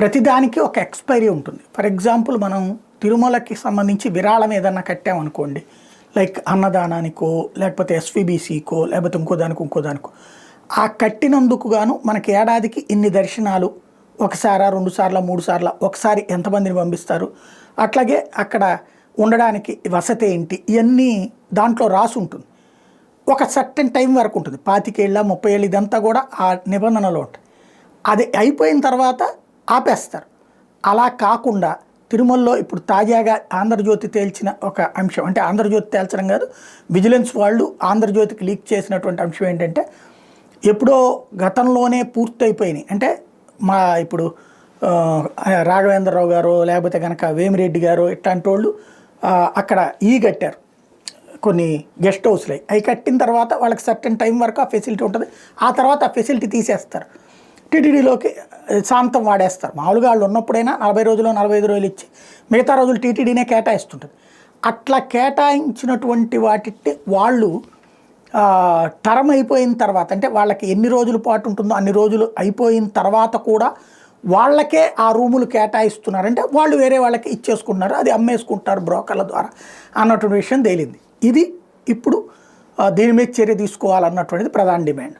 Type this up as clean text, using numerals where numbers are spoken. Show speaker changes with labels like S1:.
S1: ప్రతిదానికి ఒక ఎక్స్‌పైరీ ఉంటుంది. ఫర్ ఎగ్జాంపుల్ మనం తిరుమలకి సంబంధించి విరాళం ఏదన్నా కట్టామనుకోండి. లైక్ అన్నదానానికో, లేకపోతే ఎస్‌వీబీసీకో, లేకపోతే ఇంకో దానికో. ఆ కట్టినందుకు గాను మనకి ఏడాదికి ఇన్ని దర్శనాలు ఒకసారా, 2 సార్లా, 3 సార్లా, ఒకసారి ఎంతమందిని పంపిస్తారు. అట్లాగే అక్కడ ఉండడానికి వసతి ఏంటి, ఇయన్నీ దాంట్లో రాసుంటుంది. ఒక సర్టెన్ టైం వరకు ఉంటుంది. 25 ఏళ్ళ, 30 ఏళ్ళు ఇదంతా కూడా ఆ నిబంధనలో ఉంటాయి. అది అయిపోయిన తర్వాత ఆపేస్తారు. అలా కాకుండా తిరుమలలో ఇప్పుడు తాజాగా ఆంధ్రజ్యోతి తేల్చిన ఒక అంశం, అంటే ఆంధ్రజ్యోతి తేల్చడం కాదు, విజిలెన్స్ వాళ్ళు ఆంధ్రజ్యోతికి లీక్ చేసినటువంటి అంశం ఏంటంటే, ఎప్పుడో గతంలోనే పూర్తయిపోయినాయి. అంటే ఇప్పుడు రాఘవేంద్రరావు గారు, లేకపోతే కనుక వేమిరెడ్డి గారు ఇట్లాంటి వాళ్ళు అక్కడ కట్టారు కొన్ని గెస్ట్ హౌస్లు. అవి కట్టిన తర్వాత వాళ్ళకి సర్టెన్ టైం వరకు ఆ ఫెసిలిటీ ఉంటుంది. ఆ తర్వాత ఆ ఫెసిలిటీ తీసేస్తారు, టీటీడీలోకి శాంతం వాడేస్తారు. మామూలుగా వాళ్ళు ఉన్నప్పుడైనా 40 రోజులు 45 రోజులు ఇచ్చి మిగతా రోజులు టీటీడీనే కేటాయిస్తుంటుంది. అట్లా కేటాయించినటువంటి వాటిని వాళ్ళు టర్మ్ అయిపోయిన తర్వాత, అంటే వాళ్ళకి ఎన్ని రోజుల పాటు ఉంటుందో అన్ని రోజులు అయిపోయిన తర్వాత కూడా వాళ్ళకే ఆ రూములు కేటాయిస్తున్నారు. అంటే వాళ్ళు వేరే వాళ్ళకి ఇచ్చేసుకుంటున్నారు, అది అమ్మేసుకుంటున్నారు బ్రోకర్ల ద్వారా అన్నటువంటి విషయం తేలింది. ఇది ఇప్పుడు దీని మీద చర్య తీసుకోవాలన్నటువంటిది ప్రధాన డిమాండ్.